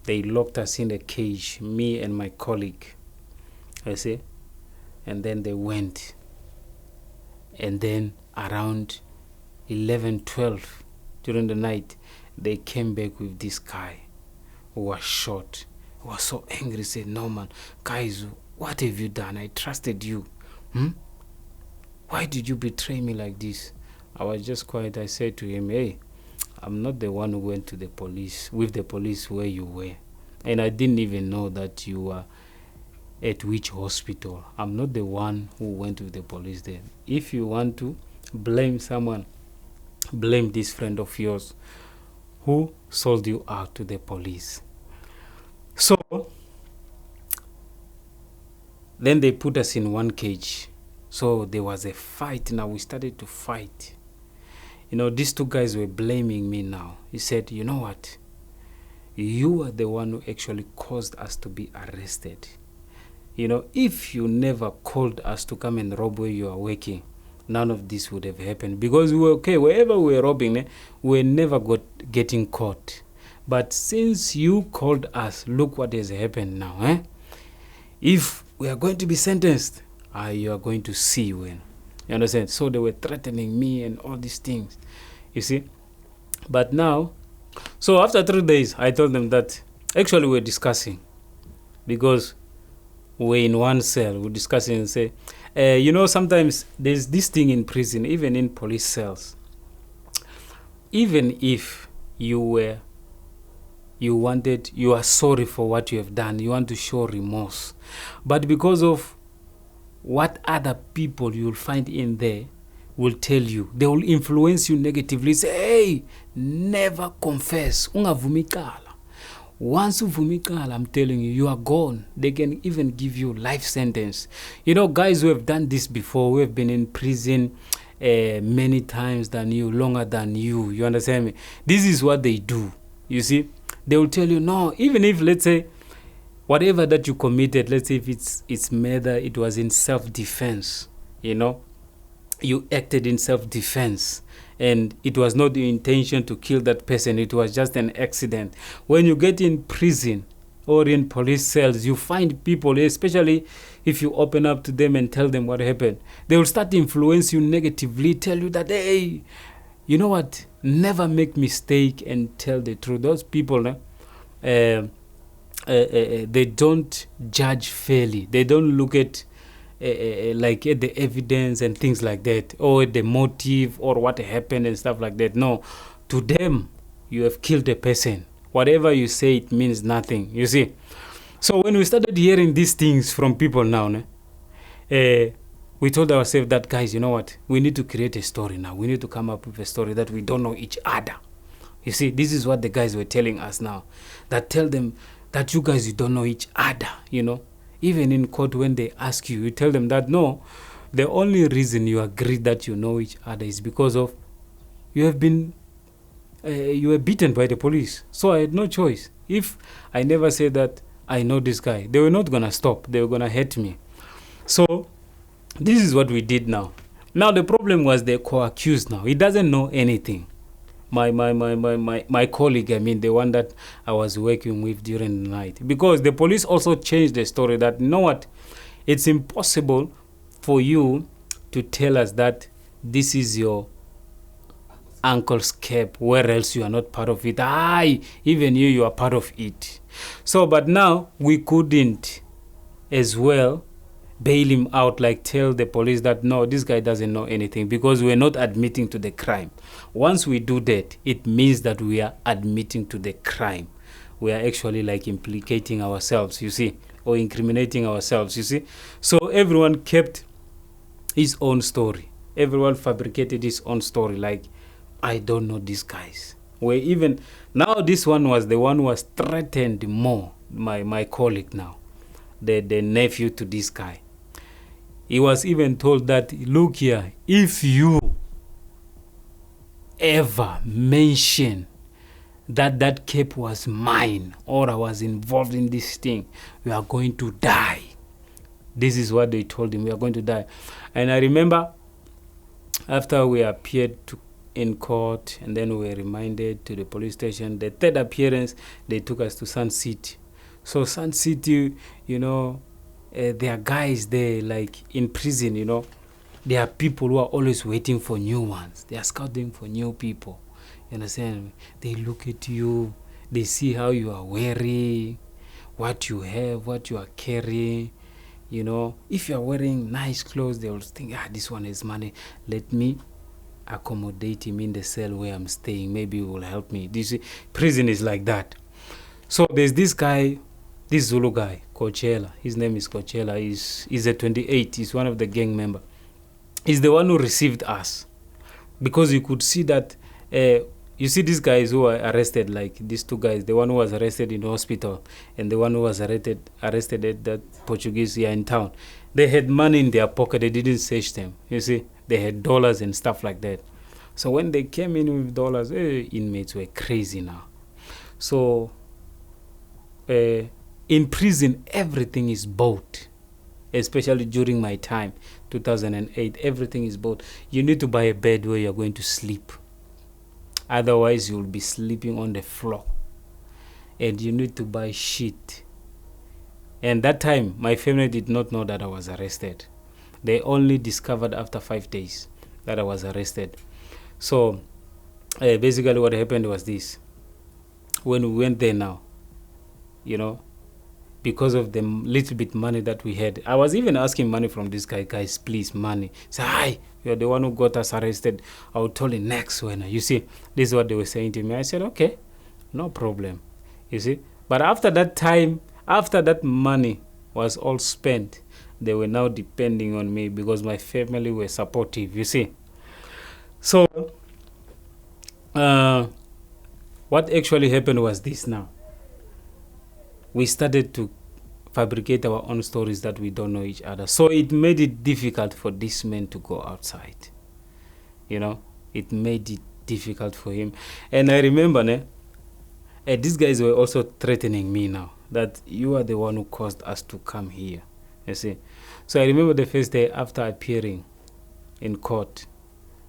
They locked us in a cage, me and my colleague, I see. And then they went. And then around 11, 12 during the night, they came back with this guy who was shot. He was so angry, said, "No, man, guys, what have you done? I trusted you. Why did you betray me like this?" I was just quiet. I said to him, "Hey, I'm not the one who went to the police, with the police where you were. And I didn't even know that you were at which hospital. I'm not the one who went with the police there. If you want to blame someone, blame this friend of yours who sold you out to the police." So then they put us in one cage. So there was a fight. Now we started to fight. These two guys were blaming me now. He said, "You know what? You are the one who actually caused us to be arrested. If you never called us to come and rob where you are working, none of this would have happened. Because we were okay, wherever we were robbing, we were never getting caught. But since you called us, look what has happened now. If we are going to be sentenced, you are going to see when." You understand? So they were threatening me and all these things, you see. But now, so after 3 days, I told them that actually we're discussing, because we're in one cell, we're discussing and say, sometimes there's this thing in prison, even in police cells. Even if you are sorry for what you have done, you want to show remorse, but because of what other people you'll find in there will tell you, they will influence you negatively. Say, "Hey, never confess. Ungavumikala. Once uvumikala, I'm telling you, you are gone." They can even give you life sentence. Guys who have done this before, who have been in prison many times than you, longer than you. You understand me? This is what they do. You see, they will tell you, no, even if, let's say, whatever that you committed, let's say if it's murder, it was in self-defense, you acted in self-defense, and it was not the intention to kill that person, it was just an accident. When you get in prison or in police cells, you find people, especially if you open up to them and tell them what happened, they will start to influence you negatively, tell you that, hey, you know what, never make mistake and tell the truth. Those people, they don't judge fairly. They don't look at at the evidence and things like that, or the motive or what happened and stuff like that. No, to them, you have killed a person. Whatever you say, it means nothing. You see. So when we started hearing these things from people now, we told ourselves that, guys, you know what? We need to create a story now. We need to come up with a story that we don't know each other. You see, this is what the guys were telling us now. That tell them that you guys, you don't know each other, Even in court, when they ask you, you tell them that, no, the only reason you agree that you know each other is because of you were beaten by the police. So I had no choice. If I never said that I know this guy, they were not going to stop. They were going to hate me. So this is what we did now. Now the problem was the co-accused now. He doesn't know anything. My colleague, the one that I was working with during the night. Because the police also changed the story that, you know what, it's impossible for you to tell us that this is your uncle's cap, where else you are not part of it. Even you are part of it. So, but now we couldn't as well bail him out, tell the police that, no, this guy doesn't know anything, because we're not admitting to the crime. Once we do that, it means that we are admitting to the crime. We are actually implicating ourselves, you see, or incriminating ourselves, you see. So everyone kept his own story. Everyone fabricated his own story, I don't know these guys. Now this one was the one who was threatened more, my colleague now, the nephew to this guy. He was even told that, look here, if you ever mention that cape was mine or I was involved in this thing, we are going to die. This is what they told him, we are going to die. And I remember after we appeared in court, and then we were remanded to the police station. The third appearance, they took us to Sun City. So Sun City, there are guys there, like in prison, there are people who are always waiting for new ones. They are scouting for new people. You understand? They look at you, they see how you are wearing, what you have, what you are carrying. If you are wearing nice clothes, they will think, this one has money. Let me accommodate him in the cell where I'm staying. Maybe it will help me. Prison is like that. So there's this guy, this Zulu guy, Coachella. His name is Coachella. He's a 28. He's one of the gang member. He's the one who received us, because you could see that. You see these guys who are arrested, like these two guys, the one who was arrested in the hospital and the one who was arrested at that Portuguese here in town. They had money in their pocket. They didn't search them. You see, they had dollars and stuff like that. So when they came in with dollars, inmates were crazy now. So in prison, everything is bought, especially during my time, 2008. Everything is bought. You need to buy a bed where you're going to sleep. Otherwise, you'll be sleeping on the floor. And you need to buy shit. And that time, my family did not know that I was arrested. They only discovered after 5 days that I was arrested. So, basically what happened was this. When we went there now, because of the little bit money that we had, I was even asking money from this guy, guys, please, money. Say, hi, you're the one who got us arrested. I will tell you next when. You see, this is what they were saying to me. I said, okay, no problem. You see, but after that time, after that money was all spent, they were now depending on me because my family were supportive, you see. So, what actually happened was this now. We started to fabricate our own stories that we don't know each other. So it made it difficult for this man to go outside. It made it difficult for him. And I remember, these guys were also threatening me now, that you are the one who caused us to come here. You see. So I remember the first day after appearing in court,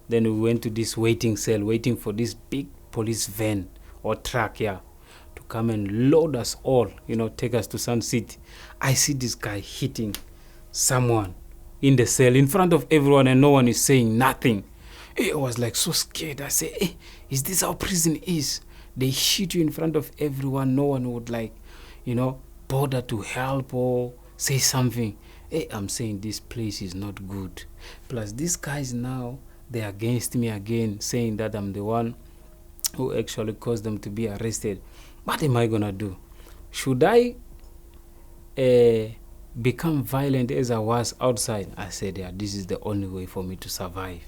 then we went to this waiting cell, waiting for this big police van or truck, to come and load us all, take us to Sun City. I see this guy hitting someone in the cell in front of everyone, and no one is saying nothing. I was like so scared. I say, is this how prison is? They hit you in front of everyone. No one would bother to help or say something. I'm saying this place is not good. Plus these guys now, they're against me again, saying that I'm the one who actually caused them to be arrested. What am I gonna do? Should I become violent as I was outside? I said, this is the only way for me to survive.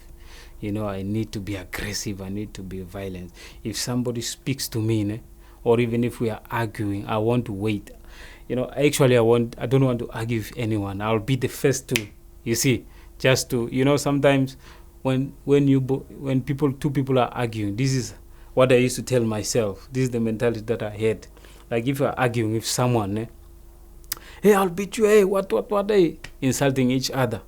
I need to be aggressive. I need to be violent. If somebody speaks to me, or even if we are arguing, I want to wait. Actually, I don't want to argue with anyone. I'll be the first to, you see, just to, sometimes when two people are arguing, this is what I used to tell myself. This is the mentality that I had. Like if you're arguing with someone, hey, I'll beat you, hey, what, hey, insulting each other.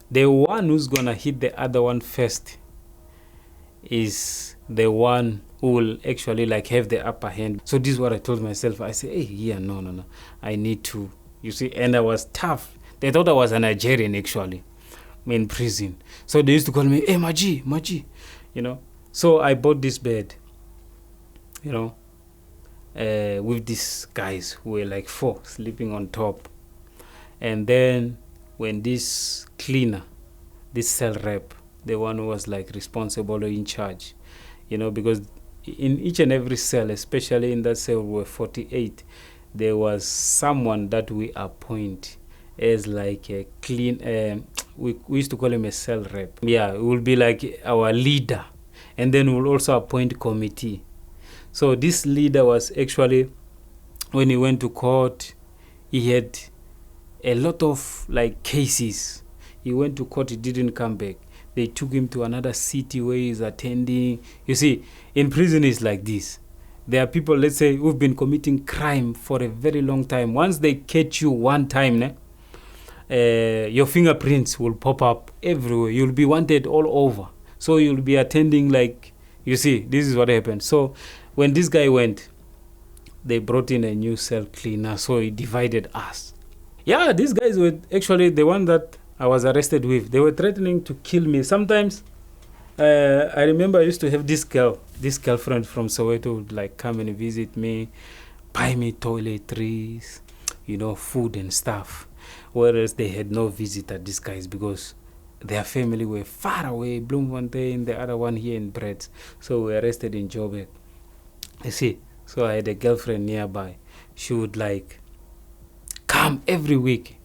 The one who's gonna hit the other one first is the one who will actually have the upper hand. So this is what I told myself. I said, no. I need to, you see, and I was tough. They thought I was a Nigerian actually, in prison. So they used to call me, hey, Maji, So I bought this bed, with these guys who were like 4 sleeping on top. And then when this cleaner, this cell rep, the one who was responsible or in charge, because in each and every cell, especially in that cell were 48, there was someone that we appoint as a clean, we used to call him a cell rep. Yeah, it will be like our leader. And then we'll also appoint committee. So this leader was actually, when he went to court, he had a lot of cases. He went to court, he didn't come back. They took him to another city where he's attending. You see, in prison it's like this. There are people, let's say, who've been committing crime for a very long time. Once they catch you one time, your fingerprints will pop up everywhere. You'll be wanted all over. So you'll be attending, like, you see, this is what happened. So when this guy went, they brought in a new cell cleaner, so he divided us. Yeah, these guys were actually the one that I was arrested with. They were threatening to kill me. Sometimes I remember I used to have this girlfriend from Soweto would like come and visit me, buy me toiletries, food and stuff. Whereas they had no visitor, these guys, because their family were far away, Bloemfontein, the other one here in Brett. So we were arrested in Joburg. You see, so I had a girlfriend nearby. She would like come every week,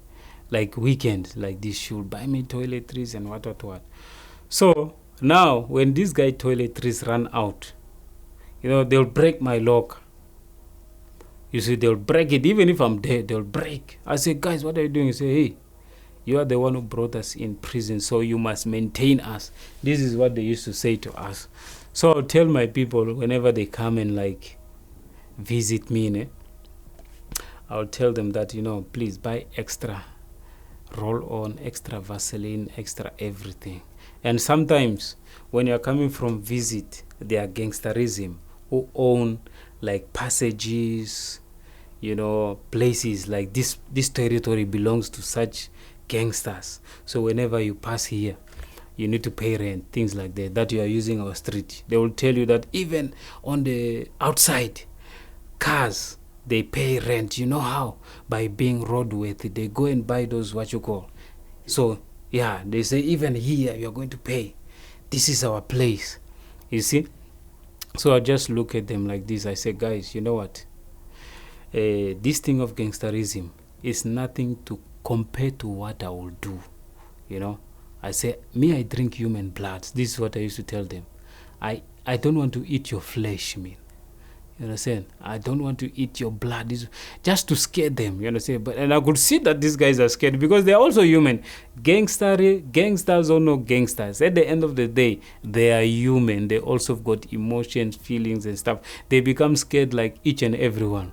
like weekends, like this. She would buy me toiletries and what. So now, when this guy toiletries run out, they'll break my lock. You see, they'll break it. Even if I'm dead, they'll break. I say, guys, what are you doing? You say, hey, you are the one who brought us in prison, so you must maintain us. This is what they used to say to us. So I'll tell my people whenever they come and like visit me, I'll tell them that, please buy extra roll-on, extra Vaseline, extra everything. And sometimes when you're coming from visit, they are gangsterism who own like passages, places like this territory belongs to such gangsters. So whenever you pass here, you need to pay rent, things like that you are using our street. They will tell you that even on the outside, cars, they pay rent. You know how? By being roadworthy. They go and buy those, what you call. So, yeah, they say, even here, you're going to pay. This is our place. You see? So I just look at them like this. I say, guys, you know what? This thing of gangsterism is nothing to compare to what I will do. I say, me, I drink human blood. This is what I used to tell them. I don't want to eat your flesh, man. You understand? I don't want to eat your blood. Just to scare them, you understand? And I could see that these guys are scared because they're also human. Gangsters or no gangsters, at the end of the day, they are human. They also got emotions, feelings and stuff. They become scared like each and everyone.